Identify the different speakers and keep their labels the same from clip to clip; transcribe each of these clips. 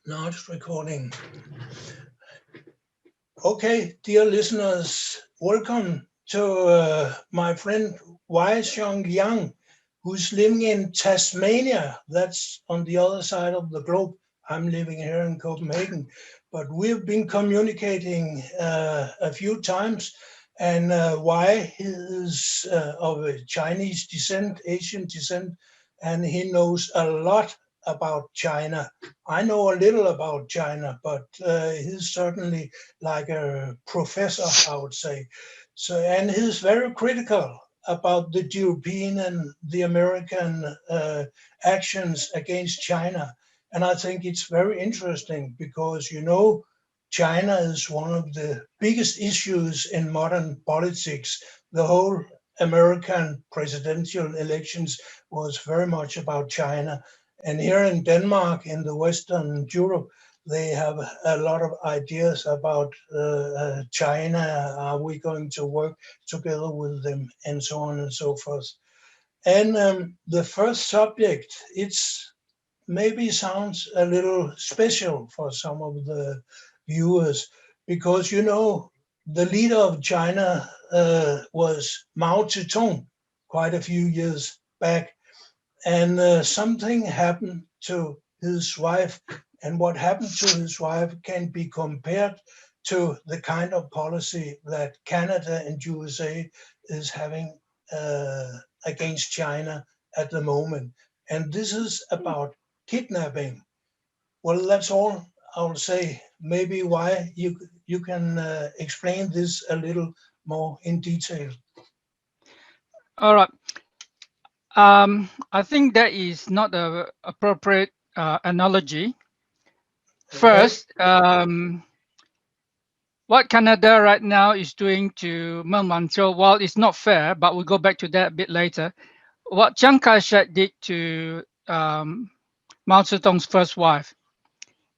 Speaker 1: Now it's recording. Okay, dear listeners, welcome to my friend Wei-Siong Liang, who's living in Tasmania. That's on the other side of the globe. I'm living here in Copenhagen, but we've been communicating a few times. And Wei is of a Chinese descent, Asian descent, and he knows a lot about China. I know a little about China, but he's certainly like a professor, I would say. So, and he's very critical about the European and the American actions against China. And I think it's very interesting because, China is one of the biggest issues in modern politics. The whole American presidential elections was very much about China. And here in Denmark, in the Western Europe, they have a lot of ideas about China. Are we going to work together with them, and so on and so forth? And the first subject, it's maybe sounds a little special for some of the viewers because the leader of China was Mao Zedong quite a few years back, and something happened to his wife, and what happened to his wife can be compared to the kind of policy that Canada and USA is having uh, against China at the moment. And this is about kidnapping. Well, that's all I'll say. Maybe why you can explain this a little more in detail.
Speaker 2: All right. I think that is not a appropriate analogy.
Speaker 1: Okay.
Speaker 2: First, what Canada right now is doing to Meng Wanzhou, while it's not fair, but we'll go back to that a bit later. What Chiang Kai-shek did to Mao Zedong's first wife,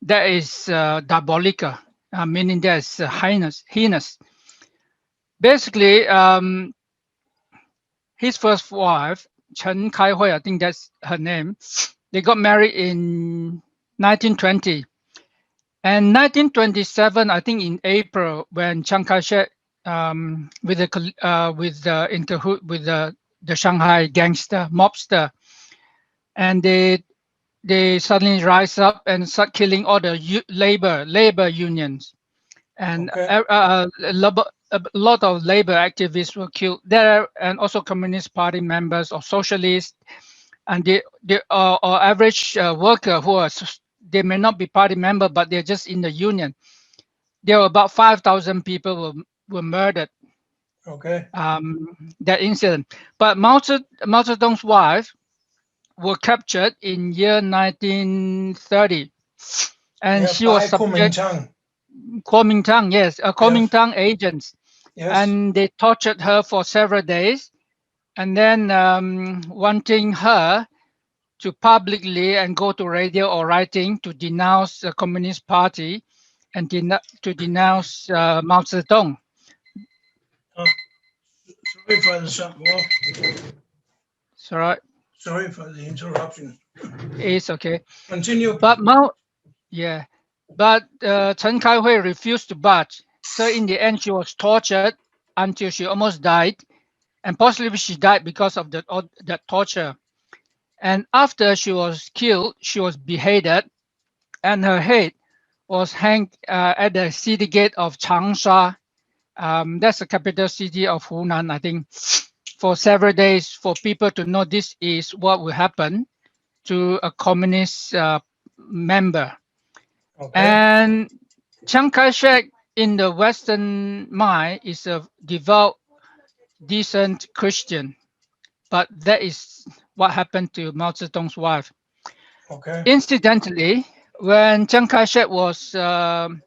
Speaker 2: that is diabolical, meaning that is heinous. Basically, his first wife, Chen Kai-hui, I think that's her name, they got married in 1920. And 1927, I think in April, when Chiang Kai-shek, with the Shanghai gangster mobster, and they suddenly rise up and start killing all the labor unions, and
Speaker 1: Okay.
Speaker 2: a lot of labor activists were killed there, and also Communist Party members or socialists, and the or average worker who are they may not be party member, but they're just in the union. There were about 5,000 people were murdered.
Speaker 1: Okay.
Speaker 2: That incident, but Mao Zedong's wife were captured in year 1930, and
Speaker 1: Yeah,
Speaker 2: she was
Speaker 1: by
Speaker 2: subject
Speaker 1: Kuomintang.
Speaker 2: Kuomintang, yes,
Speaker 1: Yes.
Speaker 2: Kuomintang agents,
Speaker 1: Yes.
Speaker 2: and they tortured her for several days, and then wanting her to publicly and go to radio or writing to denounce the Communist Party and to denounce Mao Zedong.
Speaker 1: Oh, sorry for
Speaker 2: So
Speaker 1: sorry for the interruption.
Speaker 2: it's okay.
Speaker 1: Continue.
Speaker 2: But yeah, but Chen Kai-hui refused to budge. So in the end, she was tortured until she almost died, and possibly she died because of that torture. And after she was killed, she was beheaded, and her head was hanged at the city gate of Changsha. That's the capital city of Hunan, I think, for several days for people to know this is what will happen to a communist member.
Speaker 1: Okay.
Speaker 2: And Chiang Kai-shek in the Western mind is a devout, decent Christian, but that is what happened to Mao Zedong's wife.
Speaker 1: Okay.
Speaker 2: Incidentally, when Chiang Kai-shek was, there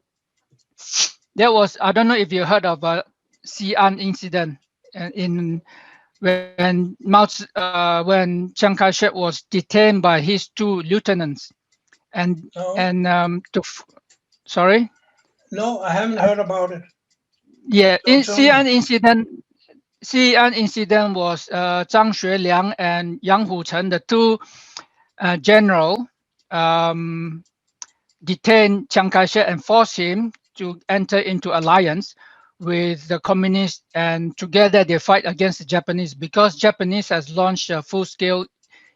Speaker 2: was, I don't know if you heard of a Xi'an incident in when Chiang Kai-shek was detained by his two lieutenants, and
Speaker 1: No.
Speaker 2: and sorry,
Speaker 1: No, I haven't heard about it.
Speaker 2: yeah,
Speaker 1: Don't
Speaker 2: in
Speaker 1: tell me.
Speaker 2: Xi'an incident was Zhang Xueliang and Yang Huchen, the two general. Um, detain Chiang Kai-shek and force him to enter into alliance with the communists, and together they fight against the Japanese, because Japanese has launched a full-scale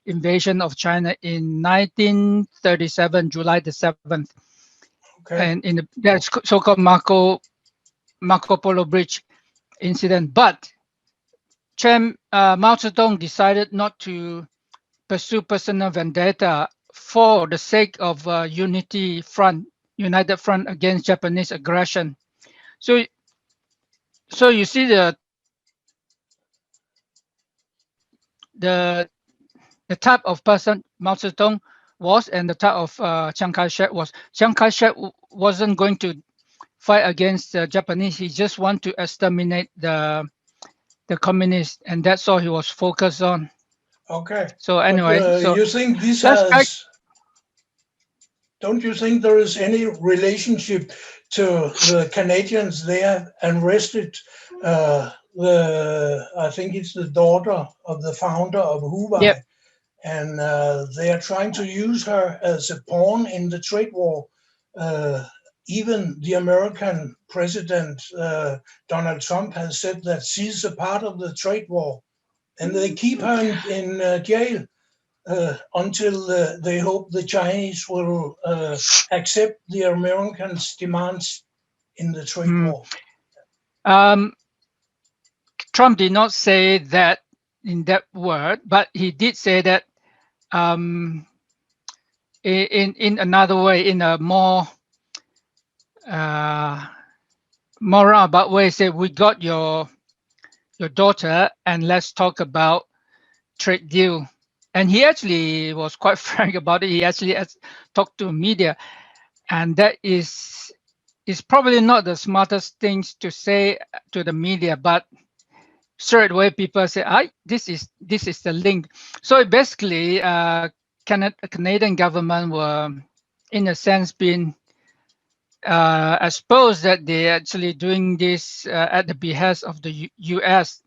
Speaker 2: invasion of China in 1937, July the 7th,
Speaker 1: Okay.
Speaker 2: and in the that's so-called Marco Polo Bridge incident. But Mao Zedong decided not to pursue personal vendetta for the sake of united front against Japanese aggression. So, so you see the the type of person Mao Zedong was, and the type of Chiang Kai-shek was. Chiang Kai-shek wasn't going to fight against the Japanese. He just want to exterminate the communists, and that's all he was focused on.
Speaker 1: Okay.
Speaker 2: So
Speaker 1: But
Speaker 2: anyway, so
Speaker 1: you think this
Speaker 2: let's back.
Speaker 1: has, don't you think there is any relationship to the Canadians? They have arrested I think it's the daughter of the founder of
Speaker 2: Yep.
Speaker 1: Huawei, and they are trying to use her as a pawn in the trade war. Uh, Even the American president, Donald Trump, has said that she's a part of the trade war, and they keep her in jail until they hope the Chinese will accept the Americans' demands in the trade
Speaker 2: Mm,
Speaker 1: war.
Speaker 2: um, Trump did not say that in that word, but he did say that um, in another way, in a uh, more roundabout way. Say, we got your daughter, and let's talk about trade deal. And he actually was quite frank about it. He actually has talked to media, and that is probably not the smartest things to say to the media, but straight away people say, this is the link. So basically, Canadian government were, in a sense, being exposed that they're actually doing this at the behest of the US.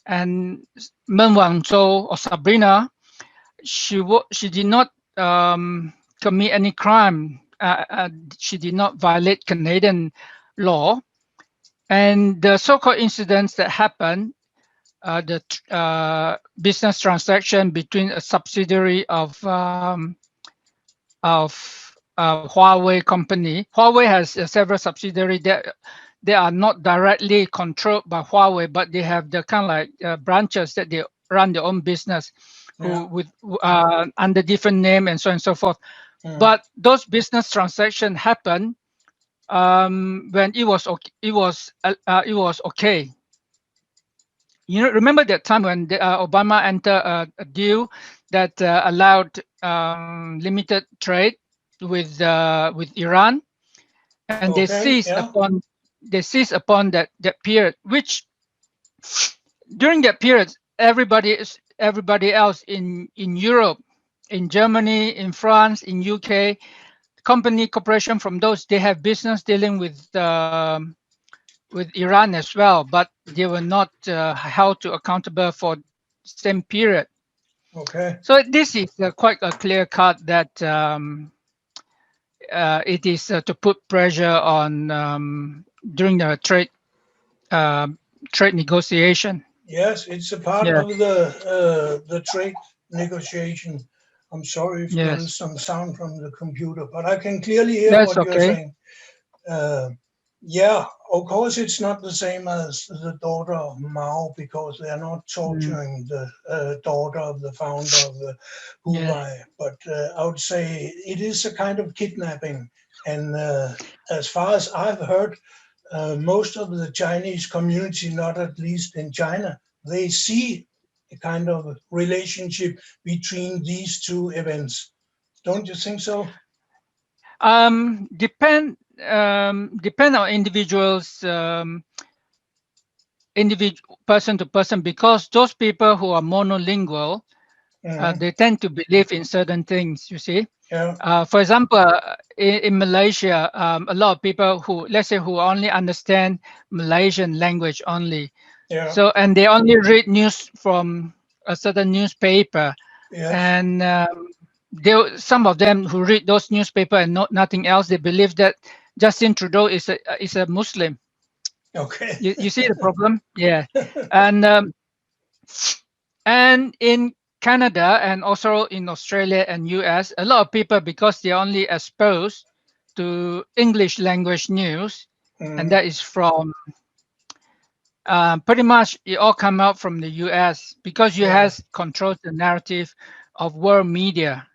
Speaker 2: And Men Wanzhou, or Sabrina, she did not commit any crime. She did not violate Canadian law. And the so-called incidents that happened, the business transaction between a subsidiary of Huawei company. Huawei has several subsidiaries that they are not directly controlled by Huawei, but they have the kind of like branches that they run their own business,
Speaker 1: Yeah.
Speaker 2: who with under different name and so on and so forth.
Speaker 1: Mm.
Speaker 2: But those business transactions happen when it was okay. It was okay. You know, remember that time when Obama entered a deal that allowed limited trade with Iran, and
Speaker 1: Okay. Yeah.
Speaker 2: they seized upon that period, which during that period everybody else in Europe, in Germany, in France, in UK, corporation from those, they have business dealing with Iran as well, but they were not held to accountable for same period.
Speaker 1: Okay.
Speaker 2: So this is quite a clear cut that it is to put pressure on during the uh, trade negotiation.
Speaker 1: Yes, it's a part
Speaker 2: Yeah.
Speaker 1: of the trade negotiation. I'm sorry if there
Speaker 2: Yes.
Speaker 1: is some sound from the computer, but I can clearly hear
Speaker 2: That's
Speaker 1: what you're
Speaker 2: okay.
Speaker 1: saying. Uh, yeah, of course, it's not the same as the daughter of Mao, because they are not torturing the daughter of the founder of the
Speaker 2: Yeah.
Speaker 1: Huawei. But I would say it is a kind of kidnapping. And as far as I've heard, most of the Chinese community, not at least in China, they see a kind of relationship between these two events. Don't you think so?
Speaker 2: Depend on individuals, person to person, because those people who are monolingual,
Speaker 1: Mhm.
Speaker 2: they tend to believe in certain things. You see,
Speaker 1: Yeah,
Speaker 2: for example, in Malaysia, a lot of people who, let's say, who only understand Malaysian language only,
Speaker 1: yeah,
Speaker 2: so, and they only read news from a certain newspaper,
Speaker 1: yes,
Speaker 2: and some of them who read those newspaper and nothing else, they believe that Justin Trudeau is a Muslim.
Speaker 1: Okay.
Speaker 2: You see the problem? Yeah. And and in Canada and also in Australia and US, a lot of people, because they're only exposed to English language news, and
Speaker 1: Mm,
Speaker 2: that is from pretty much it all come out from the US, because
Speaker 1: yeah,
Speaker 2: US controls the narrative of world media.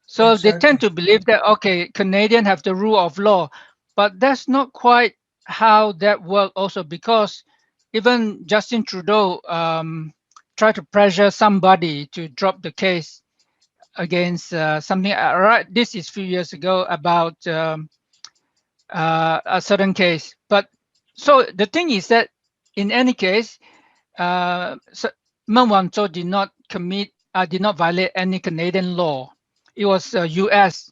Speaker 2: So they tend
Speaker 1: exactly.
Speaker 2: to believe that, okay, Canadian have the rule of law, but that's not quite how that works also, because even Justin Trudeau tried to pressure somebody to drop the case against something, right? This is a few years ago about a certain case. But so the thing is that in any case, Meng Wanzhou did not violate any Canadian law. It was U.S.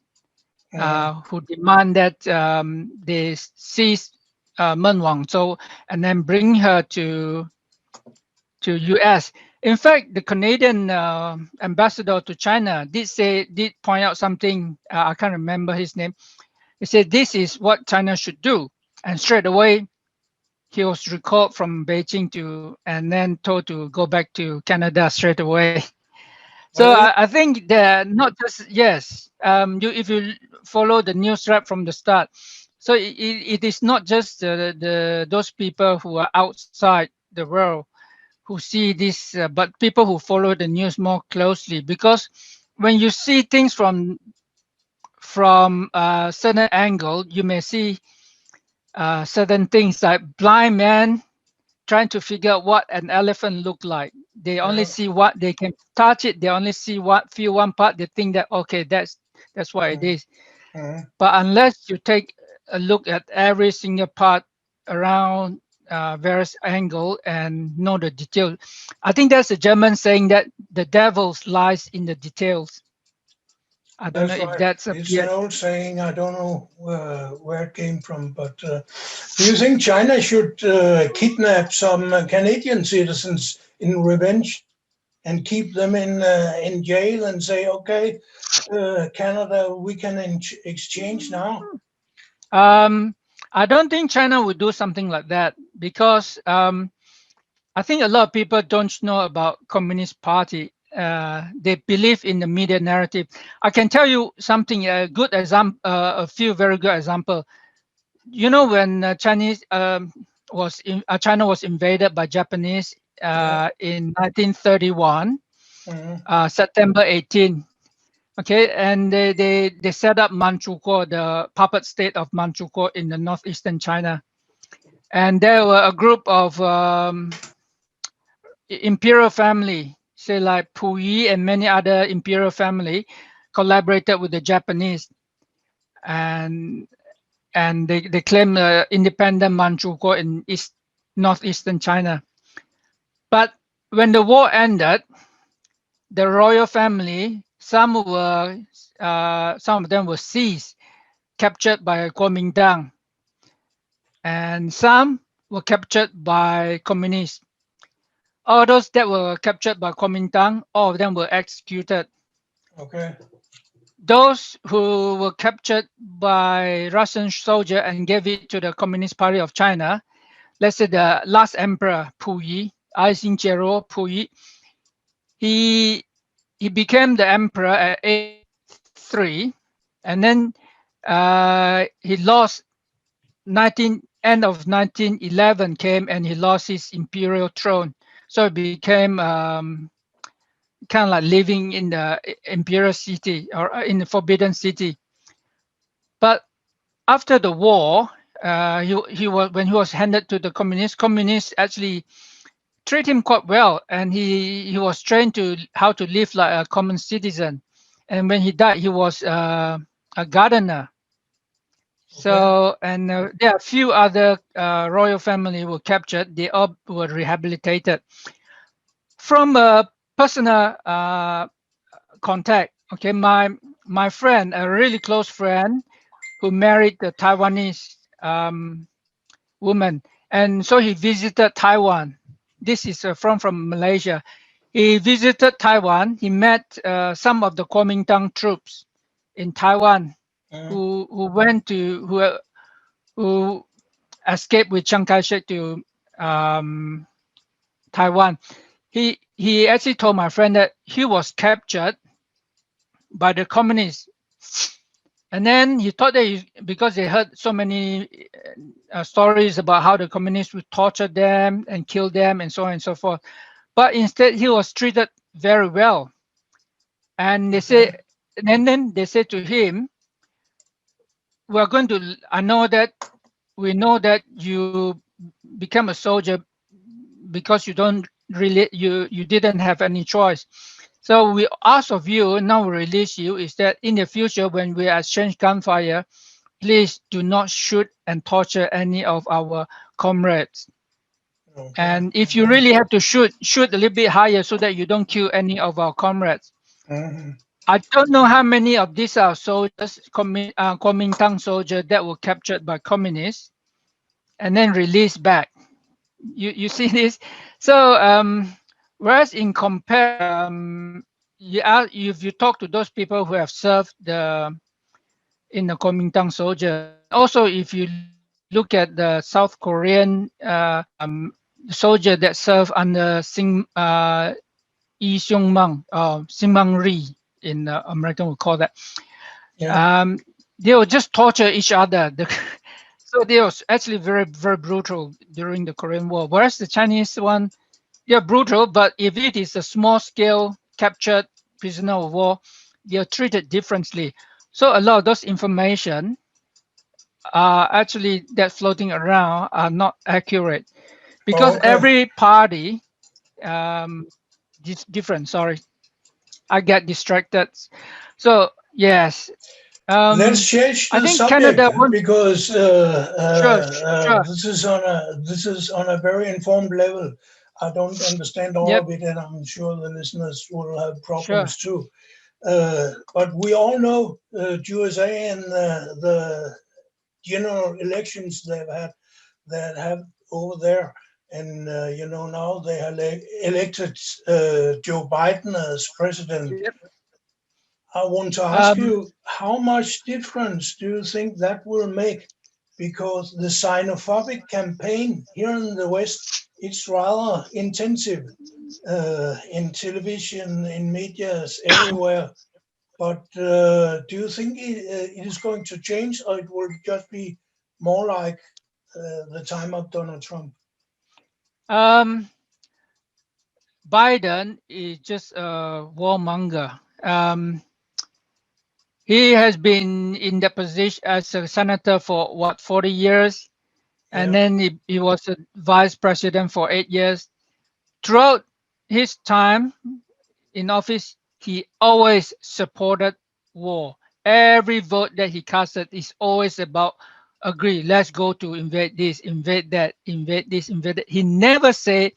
Speaker 1: Mm,
Speaker 2: Who demand that they seize Meng Wanzhou and then bring her to U.S. In fact, the Canadian ambassador to China did point out something. I can't remember his name. He said this is what China should do, and straight away he was recalled from Beijing and then told to go back to Canada straight away. So
Speaker 1: well,
Speaker 2: I think that not just, yes, if you follow the news wrap from the start, so it is not just the those people who are outside the world who see this, but people who follow the news more closely, because when you see things from a certain angle, you may see certain things like blind man trying to figure out what an elephant look like. They only
Speaker 1: yeah.
Speaker 2: see what they can touch it. They only see what feel one part. They think that, okay, that's what it
Speaker 1: Mm,
Speaker 2: is.
Speaker 1: mm,
Speaker 2: But unless you take a look at every single part around various angle and know the detail, I think that's a German saying that the devil lies in the details. I don't know
Speaker 1: that's
Speaker 2: if
Speaker 1: right.
Speaker 2: that's
Speaker 1: It's an
Speaker 2: appeared.
Speaker 1: old saying. I don't know where it came from, but do you think China should kidnap some Canadian citizens in revenge and keep them in jail and say, okay, Canada, we can exchange now?
Speaker 2: Um, I don't think China would do something like that, because I think a lot of people don't know about Communist Party. They believe in the media narrative. I can tell you something, a good example, a few very good example. You know, when China was invaded by Japanese
Speaker 1: Yeah.
Speaker 2: in 1931,
Speaker 1: Mm,
Speaker 2: September 18. Okay, and they set up Manchukuo, the puppet state of Manchukuo in the northeastern China, and there were a group of imperial family, say like Puyi and many other imperial family, collaborated with the Japanese, and they claim independent Manchukuo in northeastern China. But when the war ended, the royal family, some of them were seized, captured by Kuomintang, and some were captured by communists. All those that were captured by Kuomintang, all of them were executed.
Speaker 1: okay.
Speaker 2: Those who were captured by Russian soldier and gave it to the Communist Party of China, let's say the last emperor Puyi, Puyi, he he became the emperor at age 3, and then he lost end of 1911 came, and he lost his imperial throne. So it became kind of like living in the imperial city, or in the forbidden city. But after the war, he was when he was handed to the communists actually treat him quite well, and he was trained to how to live like a common citizen. And when he died, he was a gardener.
Speaker 1: Okay.
Speaker 2: So, and there are a few other royal family were captured. They all were rehabilitated. From a personal contact, okay, my friend, a really close friend, who married a Taiwanese woman, and so he visited Taiwan. This is from Malaysia. He visited Taiwan. He met some of the Kuomintang troops in Taiwan who went to who escaped with Chiang Kai-shek to um, Taiwan. He actually told my friend that he was captured by the communists, and then he thought that because they heard so many stories about how the communists would torture them and kill them and so on and so forth, but instead he was treated very well. And they say, and then they said to him, "We're going to. I know that we know that you become a soldier because you didn't have any choice. So we ask of you, now we release you, is that in the future when we exchange gunfire, please do not shoot and torture any of our comrades. And if you really have to shoot a little bit higher so that you don't kill any of our comrades." I don't know how many of these are soldiers, Kuomintang soldiers that were captured by communists and then released back. You see this? So whereas in compare, if you talk to those people who have served in the Kuomintang soldier, and also if you look at the South Korean soldier that served under Wei-Siong Liang, in American we call that. They will just torture each other. So they was actually very, very brutal during the Korean War. Whereas the Chinese one, they're brutal, but if it is a small scale captured prisoner of war, they are treated differently. So a lot of those information are actually that floating around are not accurate because every party is different. Sorry, I get distracted. So yes,
Speaker 1: Let's change
Speaker 2: I
Speaker 1: the
Speaker 2: think
Speaker 1: subject
Speaker 2: Canada wants.
Speaker 1: because
Speaker 2: Sure, sure.
Speaker 1: this is on a very informed level. I don't understand all
Speaker 2: Yep,
Speaker 1: of it, and I'm sure the listeners will have
Speaker 2: sure.
Speaker 1: problems too. But we all know USA and the general elections they've had that have over there, and now they have elected Joe Biden as president.
Speaker 2: Yep.
Speaker 1: I want to ask you, how much difference do you think that will make? Because the xenophobic campaign here in the West, it's rather intensive in television, in medias, everywhere. But do you think it is going to change, or it will just be more like the time of Donald Trump?
Speaker 2: Um, Biden is just a warmonger. He has been in the position as a senator for what 40 years, and then he was a vice president for 8 years. Throughout his time in office, he always supported war. Every vote that he casted is always about agree. Let's go to invade this, invade that, invade this, invade that. He never say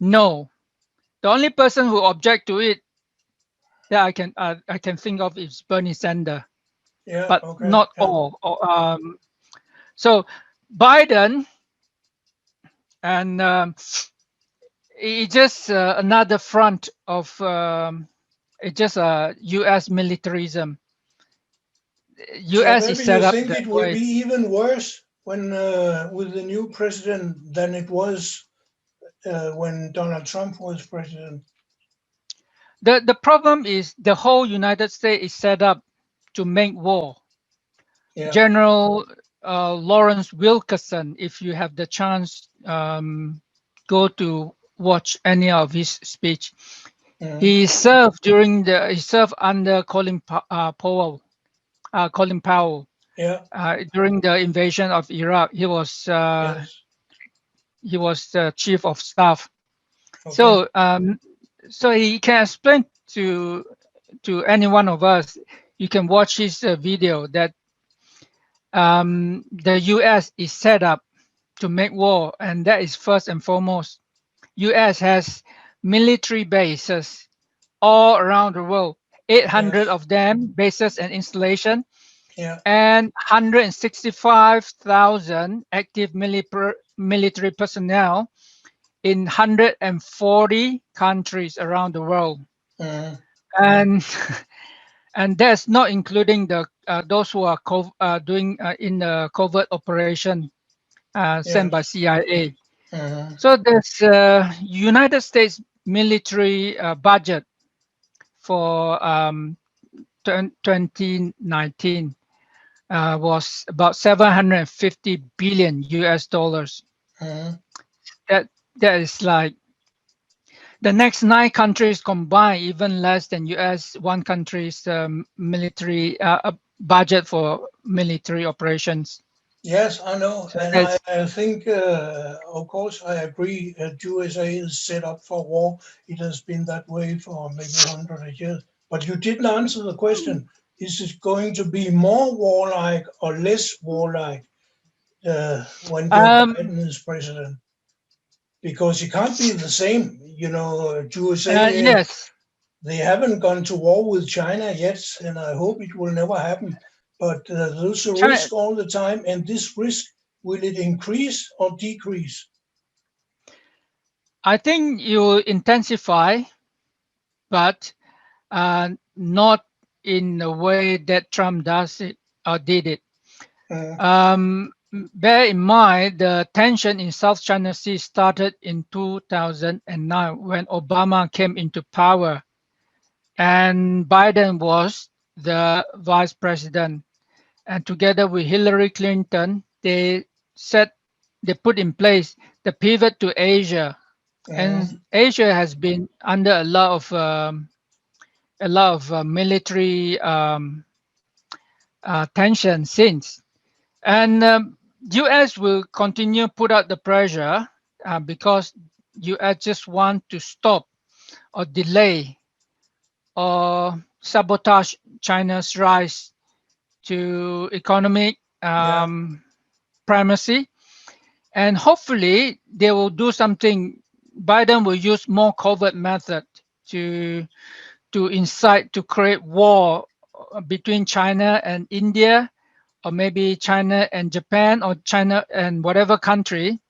Speaker 2: no. The only person who object to it that I can think of is Bernie Sanders, but not all. So Biden and it's just another front of it's just U.S. militarism.
Speaker 1: So
Speaker 2: U.S. is
Speaker 1: maybe you
Speaker 2: set up
Speaker 1: think
Speaker 2: that
Speaker 1: it will
Speaker 2: way.
Speaker 1: be even worse when with the new president than it was when Donald Trump was president.
Speaker 2: The problem is the whole United States is set up to make war. General Lawrence Wilkerson, if you have the chance, go to watch any of his speech. He served under Colin Powell. During the invasion of Iraq, he was the chief of staff. So so he can explain to any one of us. You can watch his video that the U.S. is set up to make war, and that is first and foremost. U.S. has military bases all around the world, 800 of them, bases and installation, and 165,000 active military personnel in 140 countries around the world,
Speaker 1: Mm,
Speaker 2: and and that's not including the those who are doing in the covert operation sent by
Speaker 1: yes.
Speaker 2: CIA.
Speaker 1: Mm,
Speaker 2: So this United States military budget for 2019 was about 750 billion US dollars.
Speaker 1: mm.
Speaker 2: That that is like the next 9 countries combined, even less than US one country's military budget for military operations.
Speaker 1: Yes, I know,
Speaker 2: So
Speaker 1: and
Speaker 2: that's
Speaker 1: I think, of course, I agree. USA is set up for war. It has been that way for maybe 100 years. But you didn't answer the question: is it going to be more warlike or less warlike when Joe
Speaker 2: um,
Speaker 1: Biden is president? Because it can't be the same. USA,
Speaker 2: yes.
Speaker 1: they haven't gone to war with China yet, and I hope it will never happen. But there's a
Speaker 2: China,
Speaker 1: risk all the time, and this risk, will it increase or decrease?
Speaker 2: I think you intensify, but not in the way that Trump does it or did it.
Speaker 1: Mm,
Speaker 2: Bear in mind the tension in South China Sea started in 2009 when Obama came into power and Biden was the vice president. And together with Hillary Clinton, set they put in place the pivot to Asia.
Speaker 1: mm,
Speaker 2: And Asia has been under a lot of military tension since. And U.S. will continue put out the pressure because U.S. just want to stop or delay or sabotage China's rise to economic
Speaker 1: yeah,
Speaker 2: primacy. And hopefully they will do something. Biden will use more covert method to incite to create war between China and India, or maybe China and Japan, or China and whatever country,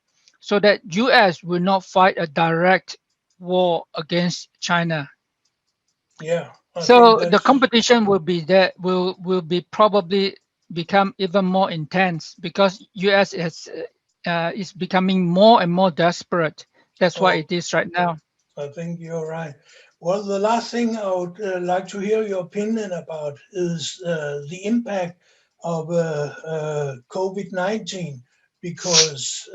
Speaker 2: so that US will not fight a direct war against China.
Speaker 1: yeah. I think
Speaker 2: So the
Speaker 1: that's
Speaker 2: competition will be there, will be probably become even more intense because US is becoming more and more desperate. That's why
Speaker 1: oh,
Speaker 2: it is right now.
Speaker 1: I think you're right. Well, the last thing I would like to hear your opinion about is the impact of COVID-19, because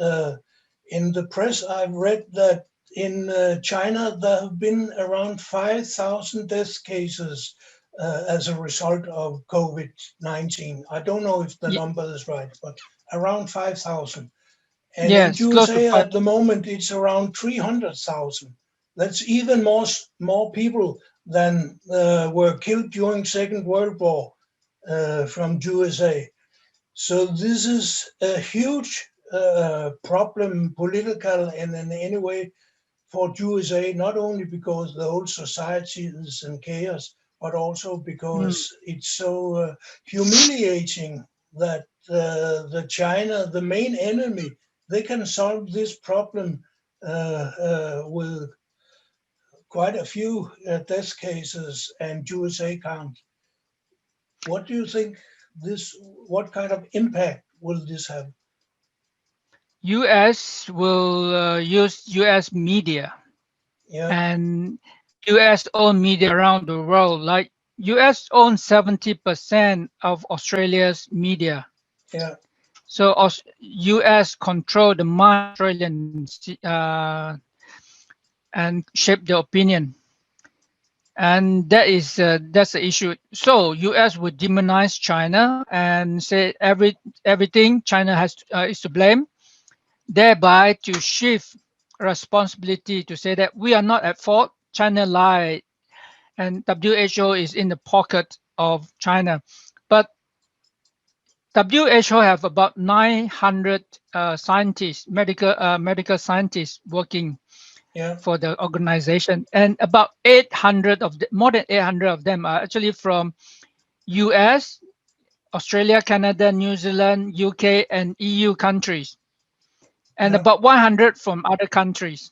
Speaker 1: in the press I've read that in China there have been around 5,000 death cases as a result of COVID-19. I don't know if the
Speaker 2: Y-
Speaker 1: number is right, but around 5,000. And in
Speaker 2: yes, close to
Speaker 1: USA
Speaker 2: five.
Speaker 1: at the moment, it's around 300,000. That's even more people than were killed during Second World War from USA. So this is a huge problem, political and in any way, for USA, not only because the whole society is in chaos, but also
Speaker 2: Mm.
Speaker 1: because it's so humiliating that the China, the main enemy, they can solve this problem with quite a few death cases, and USA can't. What do you think this? What kind of impact will this have?
Speaker 2: US will use US media
Speaker 1: Yeah,
Speaker 2: and US owned media around the world. Like US owns 70% of Australia's media.
Speaker 1: yeah,
Speaker 2: So US control the mind of Australians and shape their opinion. And that's the issue. So US would demonize China and say everything China is to blame, thereby to shift responsibility to say that we are not at fault. China lied, and WHO is in the pocket of China. But WHO have about 900 scientists, medical scientists working
Speaker 1: yeah,
Speaker 2: for the organization, and about 800 of more than 800 of them are actually from US, Australia, Canada, New Zealand, UK, and EU countries, and
Speaker 1: yeah.
Speaker 2: about 100 from other countries.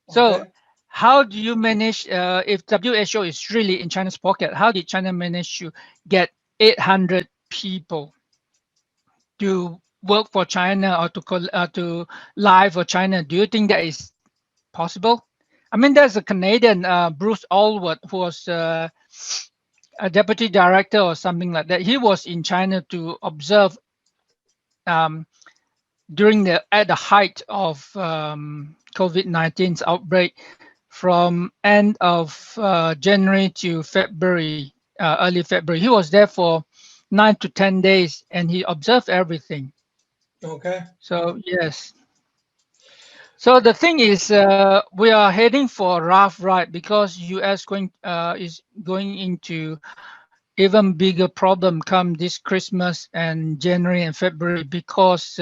Speaker 2: So
Speaker 1: Okay.
Speaker 2: how do you manage, if WHO is really in China's pocket, how did China manage to get 800 people to work for China or to lie for China? Do you think that is possible? I mean, there's a Canadian, Bruce Allwood, who was a deputy director or something like that. He was in China to observe um, during at the height of COVID-19's outbreak from end of January to February, early February. He was there for 9 to 10 days and he observed everything.
Speaker 1: Okay.
Speaker 2: So yes. So the thing is, we are heading for a rough ride because U.S. is going into even bigger problem come this Christmas and January and February because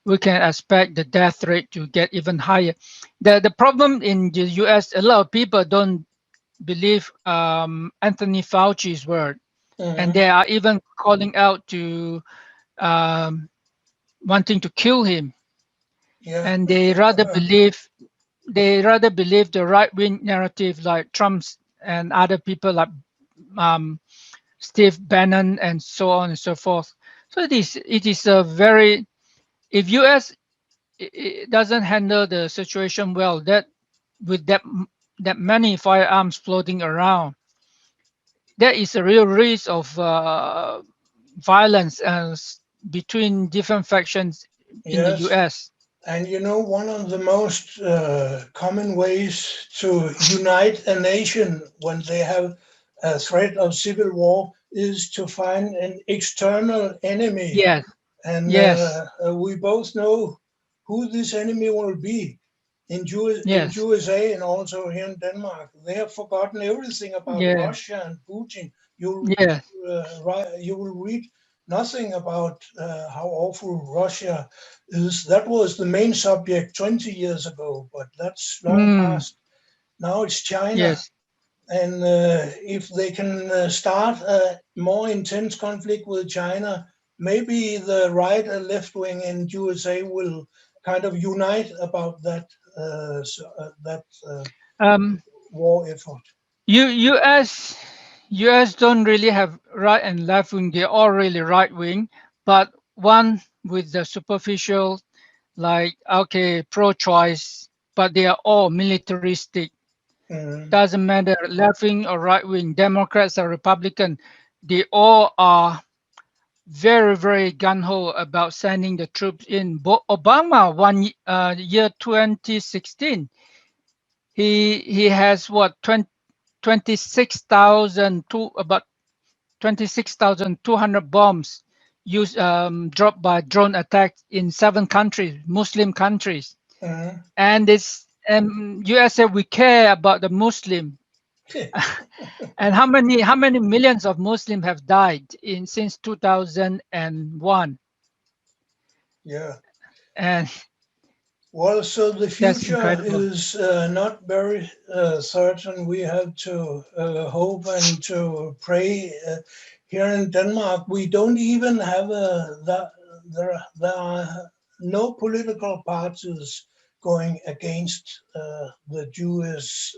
Speaker 2: we can expect the death rate to get even higher. The problem in the US, a lot of people don't believe Anthony Fauci's word, and
Speaker 1: Hmm.
Speaker 2: they are even calling out to um, wanting to kill him,
Speaker 1: Yeah.
Speaker 2: and they rather believe the right wing narrative like Trump's and other people like um, Steve Bannon and so on and so forth. So it is a very, if US it doesn't handle the situation well, that with that many firearms floating around, there is a real risk of violence between different factions in the
Speaker 1: Yes.
Speaker 2: US.
Speaker 1: And you know, one of the most common ways to unite a nation when they have a threat of civil war is to find an external enemy.
Speaker 2: Yes,
Speaker 1: And
Speaker 2: yes,
Speaker 1: we both know who this enemy will be in
Speaker 2: yes,
Speaker 1: USA and also here in Denmark. They have forgotten everything about
Speaker 2: yeah,
Speaker 1: Russia and Putin. You'll
Speaker 2: yes,
Speaker 1: you will read nothing about how awful Russia is. That was the main subject 20 years ago, but that's long
Speaker 2: mm,
Speaker 1: past. Now it's China.
Speaker 2: yes,
Speaker 1: And if they can start a more intense conflict with China, maybe the right and left wing in USA will kind of unite about
Speaker 2: um
Speaker 1: war effort.
Speaker 2: US don't really have right and left wing, they're all really right wing, but one with the superficial, like okay, pro-choice, but they are all militaristic.
Speaker 1: Mm,
Speaker 2: Doesn't matter left wing or right wing, Democrats or Republican, they all are very, very gun ho about sending the troops in. Obama, year 2016, he has what 26,000 to about 26,200 bombs used dropped by drone attacks in 7 countries, Muslim countries,
Speaker 1: mm.
Speaker 2: and this US said we care about the Muslim. And how many millions of Muslims have died in since 2001?
Speaker 1: Yeah.
Speaker 2: And
Speaker 1: Well, so the
Speaker 2: that's
Speaker 1: future
Speaker 2: incredible.
Speaker 1: is not very certain. We have to hope and to pray. Here in Denmark, we don't even have there are no political parties going against the Jewish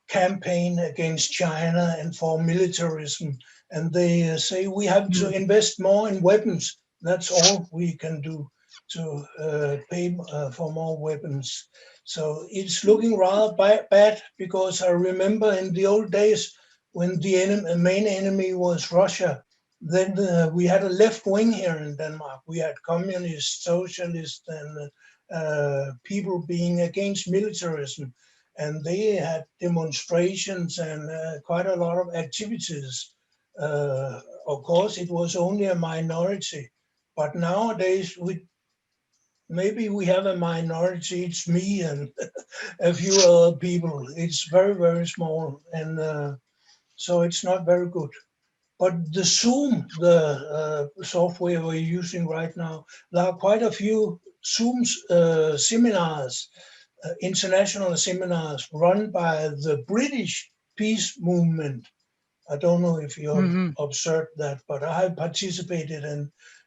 Speaker 1: campaign against China and for militarism. And they say we have to
Speaker 2: Mm,
Speaker 1: invest more in weapons. That's all we can do to pay for more weapons. So it's looking rather bad because I remember in the old days when the main enemy was Russia, then we had a left wing here in Denmark. We had communists, socialists, and people being against militarism. And they had demonstrations and quite a lot of activities. Of course, it was only a minority, but nowadays maybe we have a minority. It's me and a few other people. It's very, very small, and so it's not very good. But the Zoom, the software we're using right now, there are quite a few Zoom seminars, international seminars run by the British peace movement. I don't know if you have
Speaker 2: mhm.
Speaker 1: observed that, but I have participated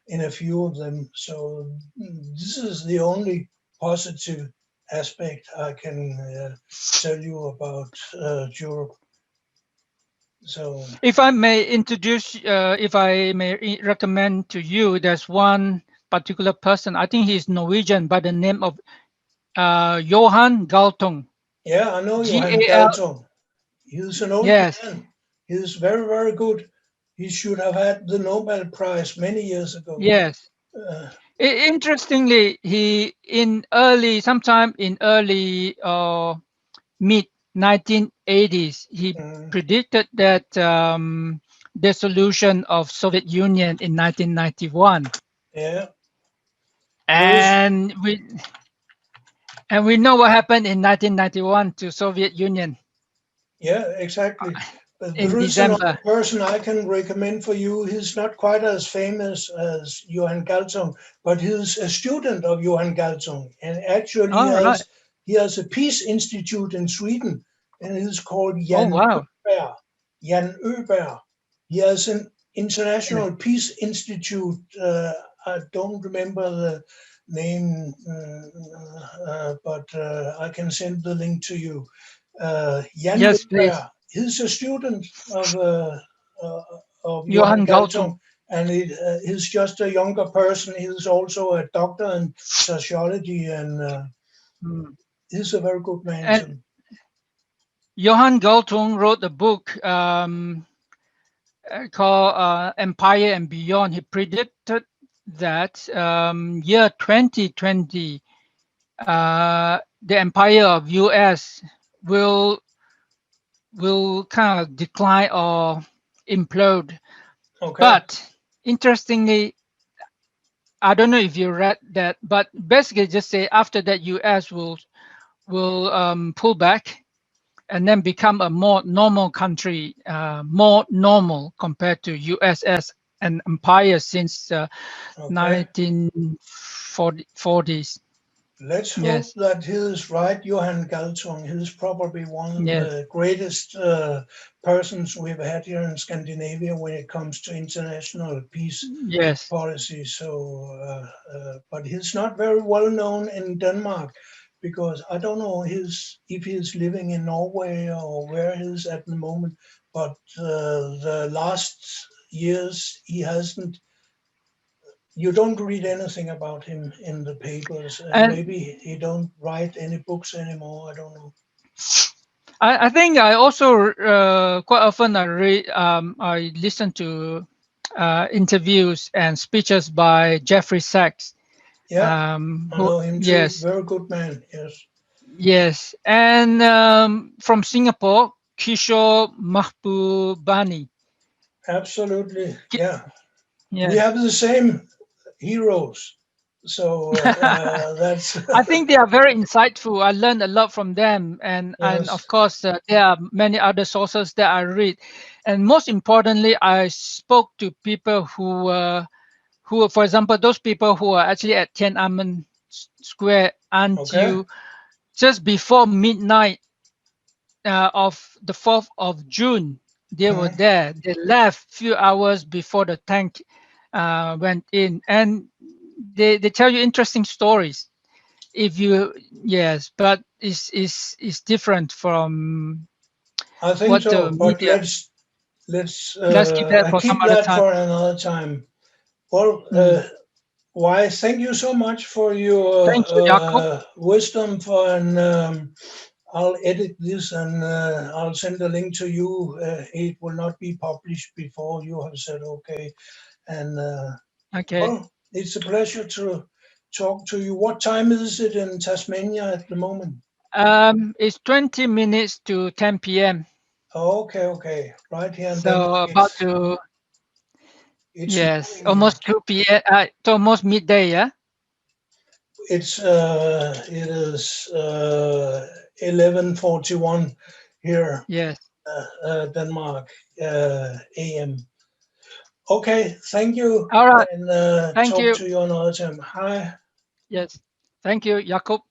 Speaker 1: in a few of them. So this is the only positive aspect I can tell you about Europe. So
Speaker 2: If I may introduce, if I may recommend to you, there's one particular person. I think he's Norwegian by the name of Johan Galtung.
Speaker 1: yeah, I know Johan
Speaker 2: Gal.
Speaker 1: Galtung. He's an old
Speaker 2: Yes,
Speaker 1: man. He's very, very good. He should have had the Nobel Prize many years ago.
Speaker 2: yes.
Speaker 1: Uh,
Speaker 2: Interestingly, he sometime in early mid 1980s, he
Speaker 1: mm,
Speaker 2: predicted that dissolution of Soviet Union in 1991,
Speaker 1: yeah, those.
Speaker 2: and we know what happened in 1991 to Soviet Union
Speaker 1: Yeah, exactly.
Speaker 2: in
Speaker 1: There is another
Speaker 2: December.
Speaker 1: person I can recommend for you. He's not quite as famous as Johan Galtung, but he's a student of Johan Galtung, and actually
Speaker 2: All right.
Speaker 1: he has a peace institute in Sweden, and it's called
Speaker 2: Oh
Speaker 1: Jan
Speaker 2: wow.
Speaker 1: Öberg. Jan Öberg. He has an
Speaker 2: Yeah.
Speaker 1: international peace institute. I don't remember the name, but I can send the link to you. Jan
Speaker 2: Yes, please.
Speaker 1: Øberg, he's a student uh, of Johan
Speaker 2: Johan Galtung.
Speaker 1: Galtung, and he's just a younger person. He's also a doctor in sociology, and
Speaker 2: Mm.
Speaker 1: he's a very good man
Speaker 2: And
Speaker 1: too.
Speaker 2: Johan Galtung wrote a book called Empire and Beyond. He predicted that year 2020, the empire of US will kind of decline or implode.
Speaker 1: Okay,
Speaker 2: But interestingly, I don't know if you read that, but basically just say after that US will pull back and then become a more normal country, more normal compared to USS and empire since
Speaker 1: okay.
Speaker 2: 1940s.
Speaker 1: Let's hope
Speaker 2: Yes,
Speaker 1: that he is right, Johan Galtung. He's probably one of
Speaker 2: yes,
Speaker 1: the greatest persons we've had here in Scandinavia when it comes to international peace
Speaker 2: yes.
Speaker 1: policy. So, but he's not very well known in Denmark because I don't know if he's living in Norway or where he's at the moment. But the last years he hasn't. You don't read anything about him in the papers, and
Speaker 2: And
Speaker 1: maybe he don't write any books anymore. I don't know.
Speaker 2: I think I also quite often I listen to interviews and speeches by Jeffrey Sachs.
Speaker 1: Yeah, I
Speaker 2: Who
Speaker 1: know him too.
Speaker 2: yes,
Speaker 1: Very good man. Yes,
Speaker 2: yes, and from Singapore, Kishore Mahbubani.
Speaker 1: absolutely.
Speaker 2: Ki-
Speaker 1: Yeah, we
Speaker 2: Yes.
Speaker 1: have the same heroes. So that's
Speaker 2: I think they are very insightful. I learned a lot from them, and
Speaker 1: yes.
Speaker 2: of course there are many other sources that I read, and most importantly, I spoke to people who, for example, those people who are actually at Tiananmen Square
Speaker 1: Okay.
Speaker 2: until just before midnight of the 4th of June. They were
Speaker 1: Mhm.
Speaker 2: there. They left few hours before the tank went in, and they tell you interesting stories. If you yes, but it's different from
Speaker 1: I think
Speaker 2: what
Speaker 1: so.
Speaker 2: the
Speaker 1: But
Speaker 2: media.
Speaker 1: let's
Speaker 2: Let's keep that for some
Speaker 1: keep
Speaker 2: other
Speaker 1: that
Speaker 2: time.
Speaker 1: for another time. Well,
Speaker 2: Mm.
Speaker 1: why? Thank you so much for your
Speaker 2: Thank you, Jakob.
Speaker 1: wisdom. For and I'll edit this and I'll send a link to you. It will not be published before you have said okay. And
Speaker 2: Okay.
Speaker 1: well, it's a pleasure to talk to you. What time is it in Tasmania at the moment?
Speaker 2: It's 20 minutes to 10 p.m.
Speaker 1: Oh, okay, okay. Right here in
Speaker 2: So
Speaker 1: Denmark,
Speaker 2: about to
Speaker 1: it's
Speaker 2: yes,
Speaker 1: morning here.
Speaker 2: almost 2 p.m. It's almost midday. Yeah.
Speaker 1: It is 11:41 here,
Speaker 2: Yes.
Speaker 1: Denmark, AM. Okay, thank you,
Speaker 2: All right.
Speaker 1: and
Speaker 2: Thank
Speaker 1: talk
Speaker 2: you.
Speaker 1: to you another time. Hi.
Speaker 2: Yes. Thank you, Jakob.